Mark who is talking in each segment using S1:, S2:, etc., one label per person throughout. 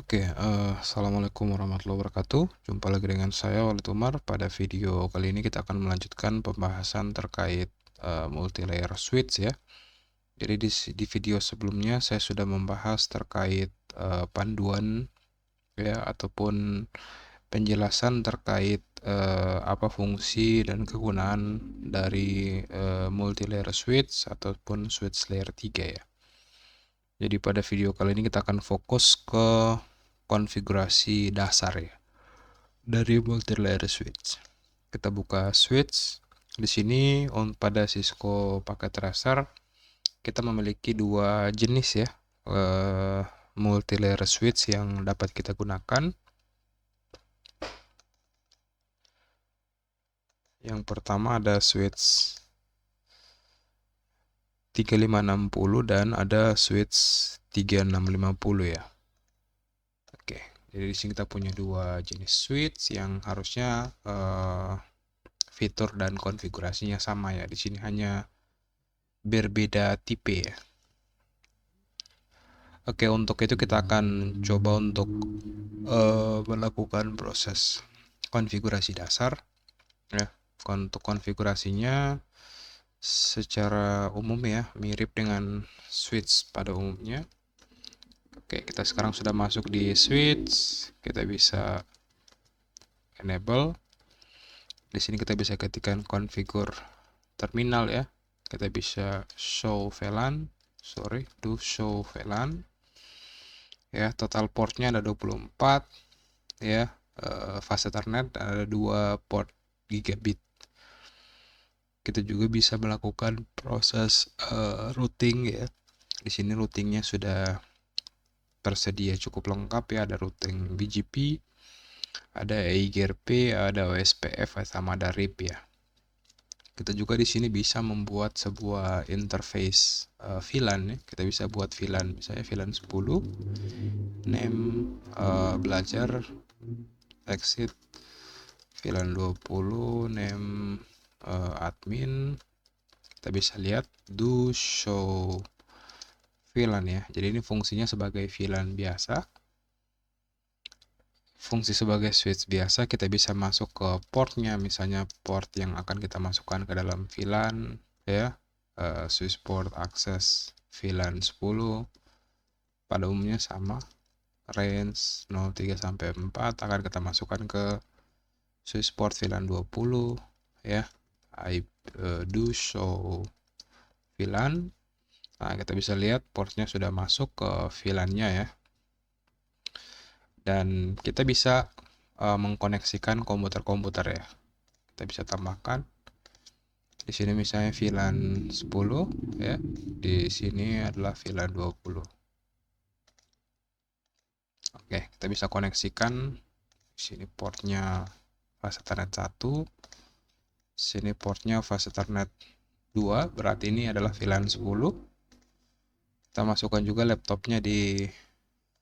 S1: Assalamualaikum warahmatullahi wabarakatuh. Jumpa lagi dengan saya Walid Umar. Pada video kali ini kita akan melanjutkan pembahasan terkait multilayer switch ya. Jadi di video sebelumnya saya sudah membahas terkait panduan ya ataupun penjelasan terkait apa fungsi dan kegunaan dari multilayer switch ataupun switch layer 3 ya. Jadi pada video kali ini kita akan fokus ke konfigurasi dasar ya dari multilayer switch. Kita buka switch. Di sini pada Cisco paket tracer kita memiliki dua jenis ya multilayer switch yang dapat kita gunakan. Yang pertama ada switch 3560 dan ada switch 3650 ya. Jadi di sini kita punya dua jenis switch yang harusnya fitur dan konfigurasinya sama ya. Di sini hanya berbeda tipe ya. Untuk itu kita akan coba untuk melakukan proses konfigurasi dasar ya. Untuk konfigurasinya secara umum ya, mirip dengan switch pada umumnya. Kita sekarang sudah masuk di switch. Kita bisa enable. Di sini kita bisa ketikkan configure terminal ya. Kita bisa show VLAN, show VLAN. Ya, total portnya ada 24 ya. Fase Ethernet ada 2 port gigabit. Kita juga bisa melakukan proses routing ya. Di sini routingnya sudah tersedia cukup lengkap ya, ada routing BGP, ada EIGRP, ada OSPF, sama ada RIP ya. Kita juga di sini bisa membuat sebuah interface VLAN ya. Kita bisa buat VLAN, misalnya VLAN 10, name belajar, exit, VLAN 20, name admin. Kita bisa lihat do show VLAN ya. Jadi ini fungsinya sebagai VLAN biasa. Fungsi sebagai switch biasa, kita bisa masuk ke portnya, misalnya port yang akan kita masukkan ke dalam VLAN ya. Switch port akses VLAN 10 pada umumnya sama, range 03 sampai 4 akan kita masukkan ke switch port VLAN 20 ya. Do show VLAN. Nah, kita bisa lihat portnya sudah masuk ke VLAN-nya ya. Dan kita bisa mengkoneksikan komputer-komputer ya. Kita bisa tambahkan di sini misalnya VLAN 10 ya. Di sini adalah VLAN 20. Kita bisa koneksikan. Di sini portnya fase Ethernet 1. Sini portnya fase Ethernet 2, berarti ini adalah VLAN 10. Kita masukkan juga laptopnya di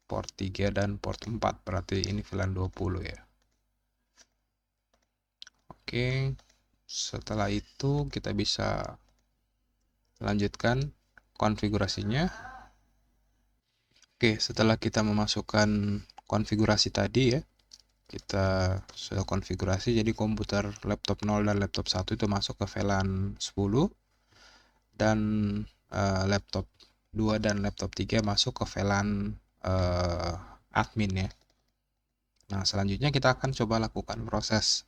S1: port 3 dan port 4, berarti ini VLAN 20 ya. Setelah itu kita bisa lanjutkan konfigurasinya. Setelah kita memasukkan konfigurasi tadi ya, kita sudah konfigurasi, jadi komputer laptop 0 dan laptop 1 itu masuk ke VLAN 10 dan laptop 2 dan laptop 3 masuk ke VLAN admin ya. Nah, selanjutnya kita akan coba lakukan proses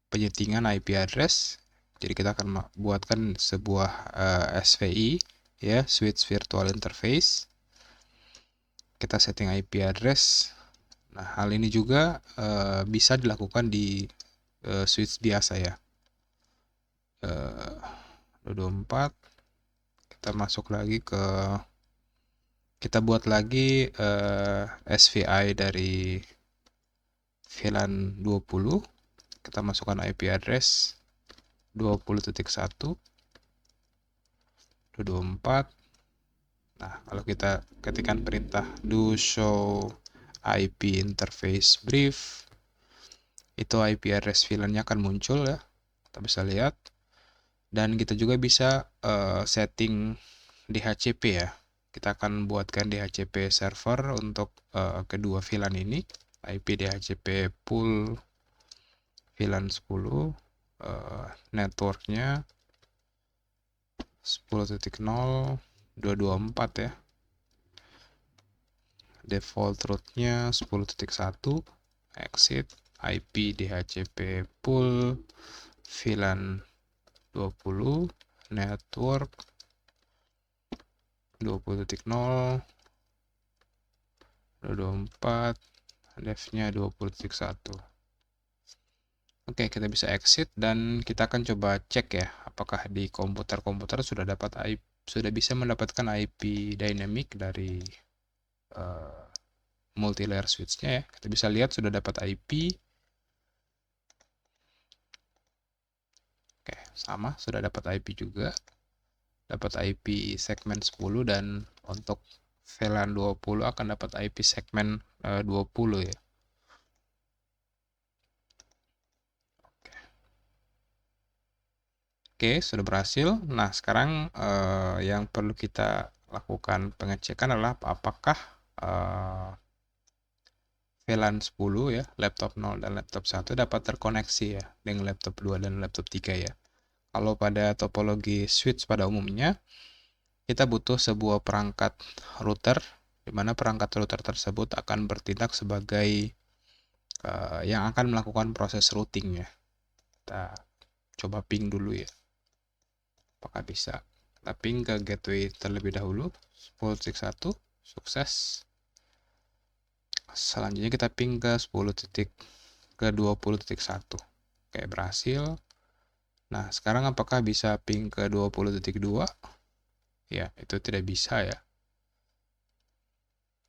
S1: penyetingan IP address. Jadi kita akan buatkan sebuah SVI ya, switch virtual interface. Kita setting IP address. Nah, hal ini juga bisa dilakukan di switch biasa ya. 24. Kita masuk lagi ke, kita buat lagi SVI dari VLAN 20. Kita masukkan IP address 20.1 24. Nah, kalau kita ketikkan perintah do show IP interface brief, itu IP address VLAN-nya akan muncul ya. Kita bisa lihat. Dan kita juga bisa setting DHCP ya. kita akan buatkan DHCP server untuk kedua VLAN ini. IP DHCP pool VLAN 10, networknya 10.0.224 ya. Default rootnya 10.1, exit, IP DHCP pool VLAN 20, network 20.0, 224, devnya 20.1. Oke, kita bisa exit dan kita akan coba cek ya, apakah di komputer-komputer sudah bisa mendapatkan IP dynamic dari multi-layer switch-nya ya. Kita bisa lihat sudah dapat IP. Oke, sama, sudah dapat IP juga. Dapat IP segmen 10 dan untuk VLAN 20 akan dapat IP segmen 20 ya. Oke, sudah berhasil. Nah, sekarang yang perlu kita lakukan pengecekan adalah apakah VLAN 10 ya, laptop 0 dan laptop 1 dapat terkoneksi ya dengan laptop 2 dan laptop 3 ya. Kalau pada topologi switch pada umumnya, kita butuh sebuah perangkat router, di mana perangkat router tersebut akan bertindak sebagai yang akan melakukan proses routing ya. Kita coba ping dulu ya. Apakah bisa? Kita ping ke gateway terlebih dahulu. 10.1, sukses. Selanjutnya kita ping ke 20.1. Oke, berhasil. Nah, sekarang apakah bisa ping ke 20.2? Ya, itu tidak bisa ya.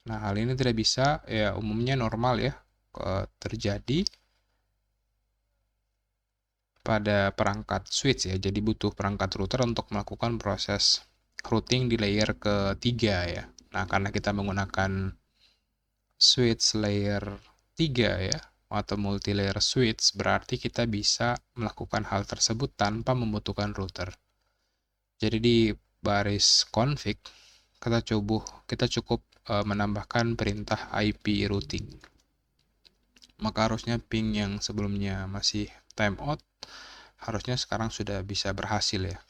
S1: Nah, hal ini tidak bisa, ya umumnya normal ya, terjadi pada perangkat switch ya. Jadi butuh perangkat router untuk melakukan proses routing di layer ketiga ya. Nah, karena kita menggunakan switch layer 3 ya, atau multi-layer switch, berarti kita bisa melakukan hal tersebut tanpa membutuhkan router. Jadi di baris config, kita cukup menambahkan perintah IP routing. Maka harusnya ping yang sebelumnya masih timeout, harusnya sekarang sudah bisa berhasil ya.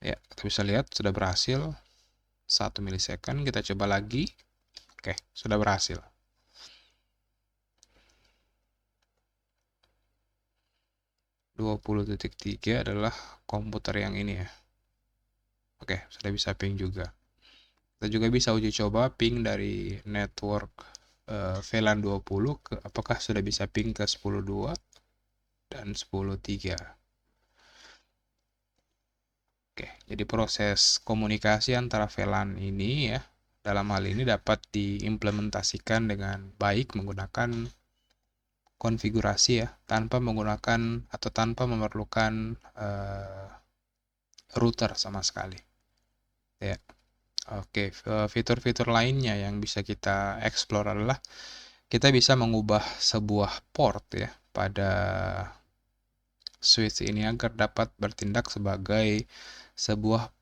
S1: Ya, kita bisa lihat sudah berhasil. 1 milisecond, kita coba lagi. Oke, sudah berhasil. .3 adalah komputer yang ini ya. Oke, sudah bisa ping juga. Kita juga bisa uji coba ping dari network VLAN 20 ke apakah sudah bisa ping ke 10.2 dan 10.3. Oke, jadi proses komunikasi antara VLAN ini ya, dalam hal ini dapat diimplementasikan dengan baik menggunakan konfigurasi ya, tanpa menggunakan atau tanpa memerlukan router sama sekali. Ya. Oke, fitur-fitur lainnya yang bisa kita explore adalah kita bisa mengubah sebuah port ya pada switch ini agar dapat bertindak sebagai sebuah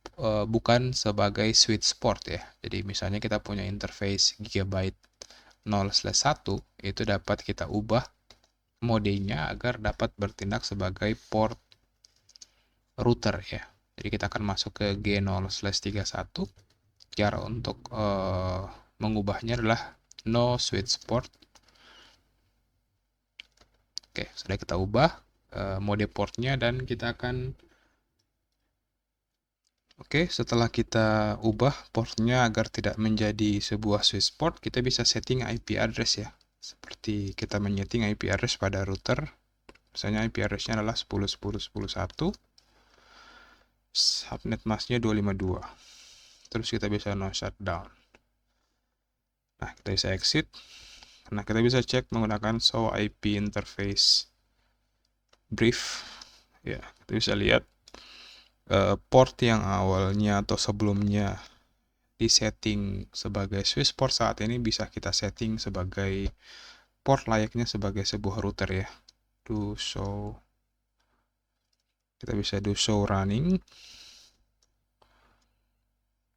S1: bukan sebagai switch port ya. Jadi misalnya kita punya interface gigabyte 0/1 itu dapat kita ubah modenya agar dapat bertindak sebagai port router ya. Jadi kita akan masuk ke G0/31. Cara untuk mengubahnya adalah no switch port. Oke, sudah kita ubah mode portnya dan kita akan setelah kita ubah portnya agar tidak menjadi sebuah switch port, kita bisa setting IP address ya. Seperti kita menyeting IP address pada router. Misalnya IP address-nya adalah 10.10.10.1. Subnet masknya 252. Terus kita bisa no shutdown. Nah, kita bisa exit. Nah, kita bisa cek menggunakan show IP interface brief. Ya, kita bisa lihat port yang awalnya atau sebelumnya disetting sebagai switch port saat ini bisa kita setting sebagai port layaknya sebagai sebuah router ya. Kita bisa do show running.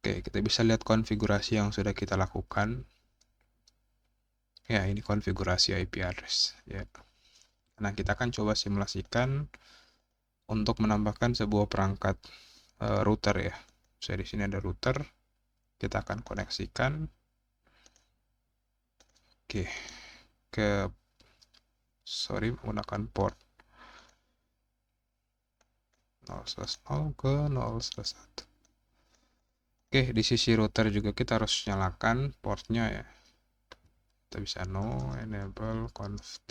S1: Oke, kita bisa lihat konfigurasi yang sudah kita lakukan. Ya, ini konfigurasi IP address. Ya. Nah, kita akan coba simulasikan untuk menambahkan sebuah perangkat router ya. Saya di sini ada router. Kita akan koneksikan. Oke, menggunakan port 0/0 ke 0/1. Oke, di sisi router juga kita harus nyalakan portnya ya. Kita bisa no enable conft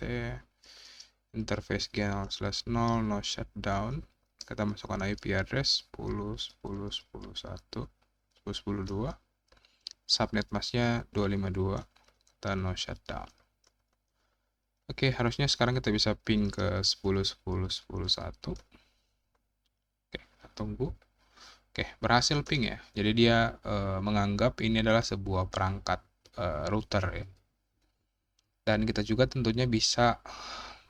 S1: interface G0/0 no shutdown. Kita masukkan IP address 10.10.10.1 10.10.2, subnet masknya 252 dan no shutdown. Oke, harusnya sekarang kita bisa ping ke 10.10.10.1. Oke, kita tunggu. Oke, berhasil ping ya. Jadi dia menganggap ini adalah sebuah perangkat router ya. Dan kita juga tentunya bisa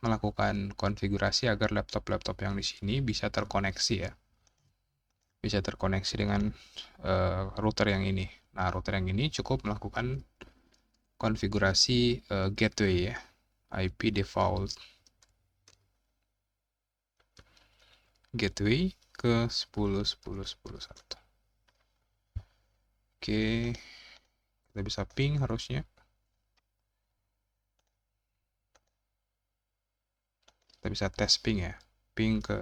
S1: melakukan konfigurasi agar laptop-laptop yang di sini bisa terkoneksi ya. Bisa terkoneksi dengan router yang ini. Nah, router yang ini cukup melakukan konfigurasi gateway ya. IP default gateway ke 10.10.10.1. Oke, kita bisa ping harusnya. Kita bisa tes ping ya. Ping ke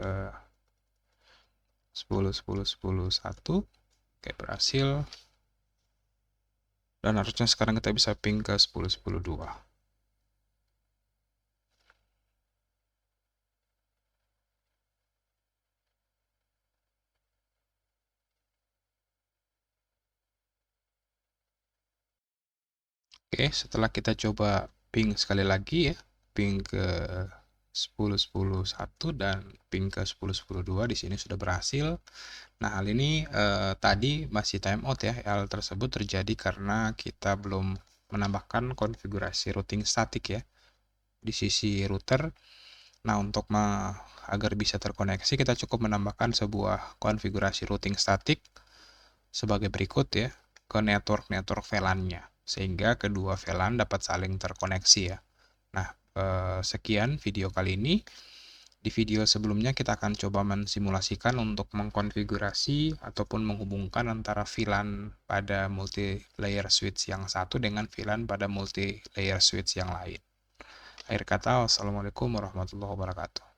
S1: 10.10.10.1. Oke, berhasil. Dan harusnya sekarang kita bisa ping ke 10.10.2. Oke, setelah kita coba ping sekali lagi ya, ping ke 10.10.1 dan ping ke 10.10.2 di sini sudah berhasil. Nah, hal ini tadi masih timeout ya. Hal tersebut terjadi karena kita belum menambahkan konfigurasi routing statik ya di sisi router. Nah, untuk agar bisa terkoneksi kita cukup menambahkan sebuah konfigurasi routing statik sebagai berikut ya ke network VLAN-nya sehingga kedua VLAN dapat saling terkoneksi ya. Nah, sekian video kali ini. Di video sebelumnya kita akan coba mensimulasikan untuk mengkonfigurasi ataupun menghubungkan antara VLAN pada multi-layer switch yang satu dengan VLAN pada multi-layer switch yang lain. Akhir kata, wassalamualaikum warahmatullahi wabarakatuh.